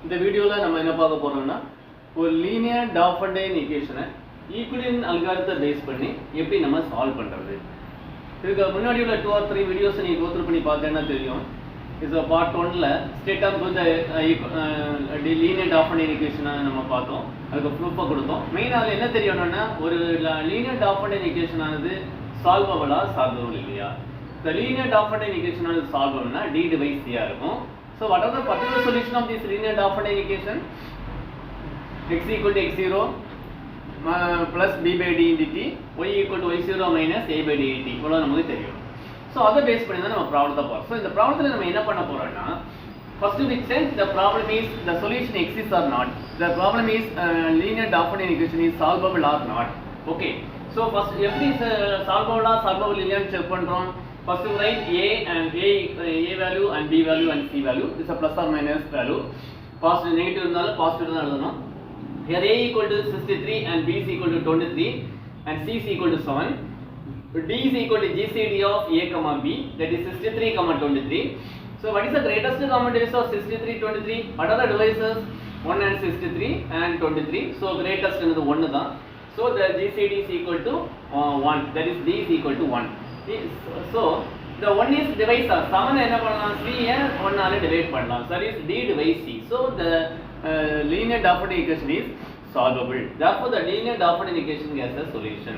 இந்த வீடியோவில் நம்ம என்ன பார்க்க போறோம்னா ஒரு லீனியர் டாஃபண்டைன் ஈக்குவேஷனை ஈக்குலிடியன் அல்காரிதத்தை பேஸ் பண்ணி எப்படி நம்ம சால்வ் பண்ணுறது. இதுக்கு முன்னாடி உள்ள 2 or 3 வீடியோஸை நீங்கள் கோத்ரூ பண்ணி பார்த்தேன்னா தெரியும். இது பார்ட் 1ல் ஸ்டேட் ஆஃப் த லீனியர் டாஃபண்டைன் ஈக்குவேஷனை நம்ம பார்த்தோம், அதுக்கு ப்ரூஃபாக கொடுத்தோம். மெயின் அதில் என்ன தெரியணும்னா ஒரு லீனியர் டாஃபண்டைன் ஈக்குவேஷனானது சால்வபிளா சால்வபிள் இல்லையா. இந்த லீனியர் டாஃபண்டைன் ஈக்குவேஷனானது சால்வபிள்னா d/c இருக்கும். So what are the particular solution of this linear Diophantine equation? X equal to x0 plus b by d dt, y equal to y0 minus a by dt. இவ்வளவு நமக்கு தெரியும். So அதை base பண்ணி தான் நம்ம ப்ராப்ளத்தை பார்ப்போம். So இந்த ப்ராப்ளத்தில் நம்ம என்ன பண்ண போறோம்னா first to extent the problem is the solution exists or not. The problem is linear Diophantine equation is solvable or not. Okay. So first எப்படி solvable or solvable இல்லையான்னு செக் பண்றோம். First to write a and a value and b value and c value. This is a plus or minus value. Positive negative இருந்தாலும் positive தான் எழுதணும். Here a equal to 63 and b is equal to 23 and c is equal to 7. D is equal to GCD of a comma b, that is 63 comma 23. So what is the greatest common divisor of 63 23? What are the divisors? 1 and 63 and 23. So greatest is 1 தான். So the GCD is equal to 1, that is d is equal to 1. So the 1 is divisor. 7 என்ன பண்ணலாம், c ய 1 ஆல divide பண்ணலாம். So that is d divided c. So the linear Diophantine equation is solvable. Therefore the linear Diophantine equation has a solution.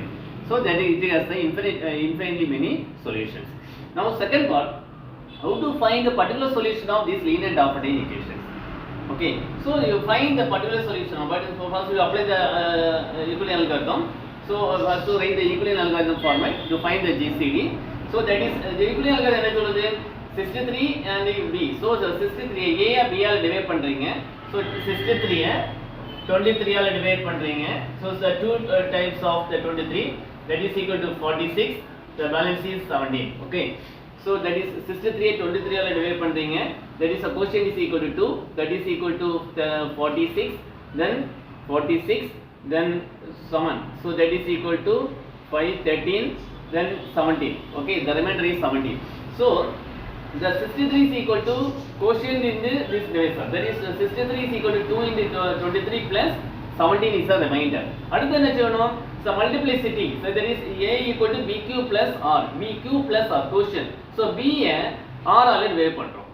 So that it has the infinitely many solutions. Now second part, how to find the particular solution of this linear Diophantine equation. Okay, so you find the particular solution, but first you apply the Euclidean algorithm. So first to write the Euclidean algorithm format to find the GCD. So that is the Euclidean algorithm என்ன சொல்லுது, 63 and b. So the 63 a ய b ஆல divide பண்றீங்க. So 63 ய 23 ஆல divide பண்றீங்க. So the two types of the 23, that is equal to 46. The balance is 17. Okay. So that is 63 ய 23 ஆல டிவைட் பண்றீங்க. That is a quotient is equal to 2. That is equal to 46. Then 46. Then 7. So that is equal to 5, 13, then 17. Okay, the remainder is 17. So the 63 is equal to quotient in this divisor. That is 63 is equal to 2 into 23 plus 17 is the remainder. அடுத்து என்ன செய்யணும், so multiplicity. So there is a equal to bq plus r. bq plus r quotient. So b ய r ஆல divide பண்றோம்.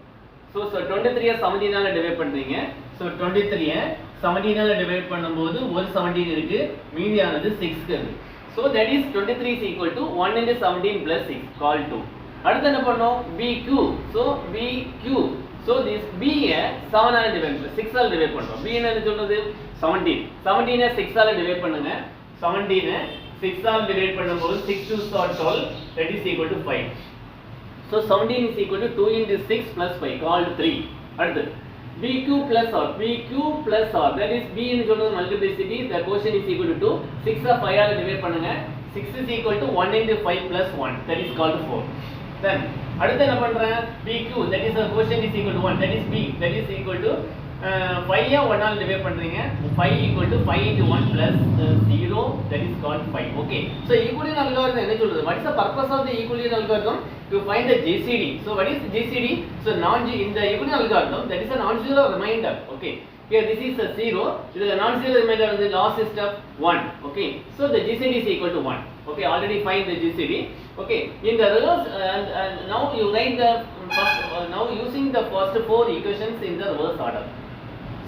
So 23 ய 17 ஆல divide பண்றீங்க. So 23 ய 17 ஆல டிவைட் பண்ணும்போது ஒரு 17 இருக்கு, மீதியானது 6 க்கு இருக்கு. So that is 23 is equal to 1 into 17 plus 6 called 2. அடுத்து என்ன பண்ணோம், bq. So bq. So this b ய 7 ஆல டிவைட் பண்ணி 6 ஆல டிவைட் பண்றோம். b என்ன சொல்றது 17. 17 ய 6 ஆல டிவைட் பண்ணுங்க. 17 ய 6 ஆல டிவைட் பண்ணும்போது 6 2s are 12, that is equal to 5. So 17 is equal to 2 into 6 plus 5 called 3. அடுத்து bq plus r, bq plus r, that is b ன்னு சொல்றது multiplicity, the quotient is equal to 2. 6 ஆ 5 ஆல டிவைட் பண்ணுங்க. 6 is equal to 1 into 5 plus 1, that is called 4. Then அடுத்து என்ன பண்றேன், bq, that is the quotient is equal to 1, that is b, that is equal to 5 ய 1 ஆல divide பண்றீங்க. 5 equal to 5 into 1 plus 0, that is called 5. Okay, so Euclidean algorithm என்ன சொல்றது, what is the purpose of the Euclidean algorithm? To find the GCD. So what is GCD? So in the Euclidean algorithm, that is a non-zero remainder. Okay, here this is a 0, this is a non-zero remainder of the last step 1. Okay, so the GCD is equal to 1. Okay, already find the GCD. Okay, in the reverse, and now you write the first, now using the first 4 equations in the reverse order.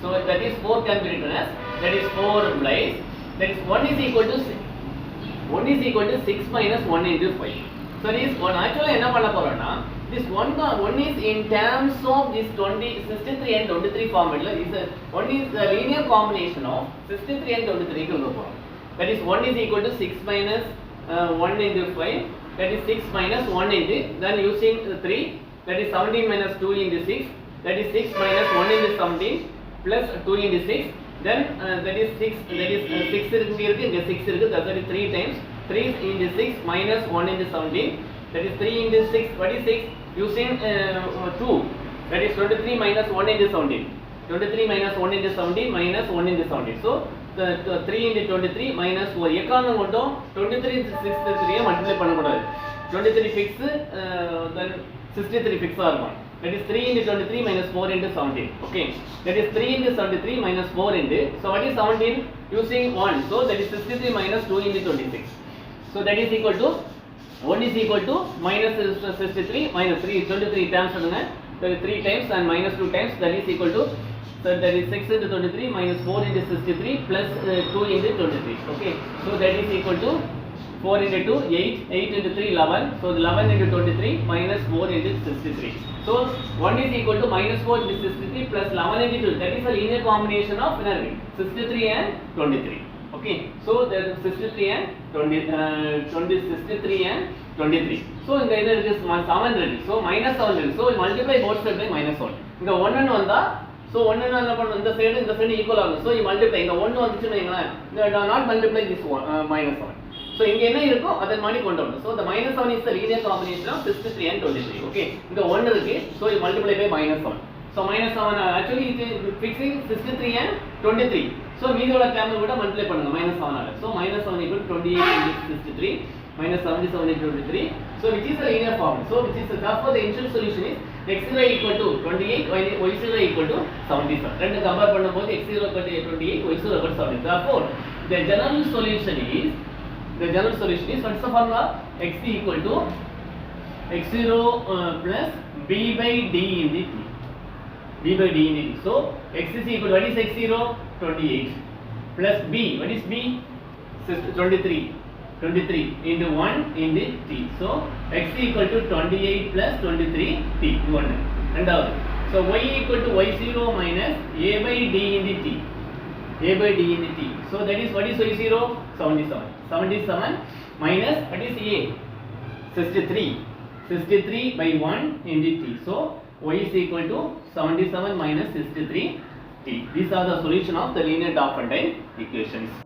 So that is 4 can be written as, that is 4 implies, that is 1 is equal to 6 minus 1 into 5. So this one actually என்ன பண்ண போறோம்னா, this one is in terms of this 63 and 23 formula. One is the linear combination of 63 and 23 க்கு கொண்டு போறோம். That is 1 is equal to 6 minus 1 into 5, that is 6 minus 1 into, then using 3, that is 17 minus 2 into 6, that is 6 minus 1 into 17 plus 2 into 6, then that is 6, that is 6 இருக்கு, இங்க 6 இருக்கு, that is 3 times 3 into 6 minus 1 into 17, that is 3 into 6, what is 6, using 2, that is 23 minus 1 into 17, 23 minus 1 into 17 minus 1 into 17. So the 3 into 23 minus 4, எக்காரணம் கொண்டும் 23 6 3 multiply பண்ணக்கூடாது. 23 fix, then 63 fix ஆ இருக்கும். That is 3 into 23 minus 4 into 17. Okay. That is 3 into 73 minus 4 into. So what is 17? Using 1. So that is 63 minus 2 into 26. So that is equal to 1 is equal to minus 63 minus 3. 23 times. That is 3 times and minus 2 times. That is equal to. So that is 6 into 23 minus 4 into 63 plus 2 into 23. Okay. So that is equal to 4 into 2, 8, 8 into 3, 11. So 11 into 23 minus 4 into 63. So 1 is equal to minus 4 into 63 plus 11 into 2. That is a linear combination of 63 and 23. Okay. So there is 63 and 63 and 23. So in the other it is 700. So minus 700. So we multiply both sides by minus 1. In the 1 and 1 the. So 1 and 1 இந்த side equal ஆகும். So you multiply இந்த 1 வந்துச்சுன்னா எங்க not multiply this one minus 1. So இங்க என்ன இருக்கோ அதன் மாதிரி கொண்டு வரணும். So the minus 7 is the linear combination of 63 and 23. Okay. இந்த 1 இருக்கு. So you multiply by minus 7. So minus 7 actually it is fixing 63 and 23. So மீதியோட term கூட மல்டிப்ளை பண்ணுங்க minus 7 ஆல. So minus 7 equal to 28 into 63 minus 77 into 23. So which is the linear form. So which is therefore the initial solution is x0 equal to 28, y0 equal to 77. ரெண்டு compare பண்ணும்போது x0 equal to 28, y0 equal to 77. Therefore the general solution is what's the formula? X equal to x0 plus b by d in the t. B by d in the t. So x is equal to what is x0? 28 plus b. What is b? 23 into 1 in the t. So x equal to 28 plus 23 t. Rendavathu. So y equal to y0 minus a by d in the t. A by d in the t. So that is what is y0? 77. 77 minus what is a? 63 by 1 in the t. So y is equal to 77 minus 63 t. These are the solution of the linear Diophantine equations.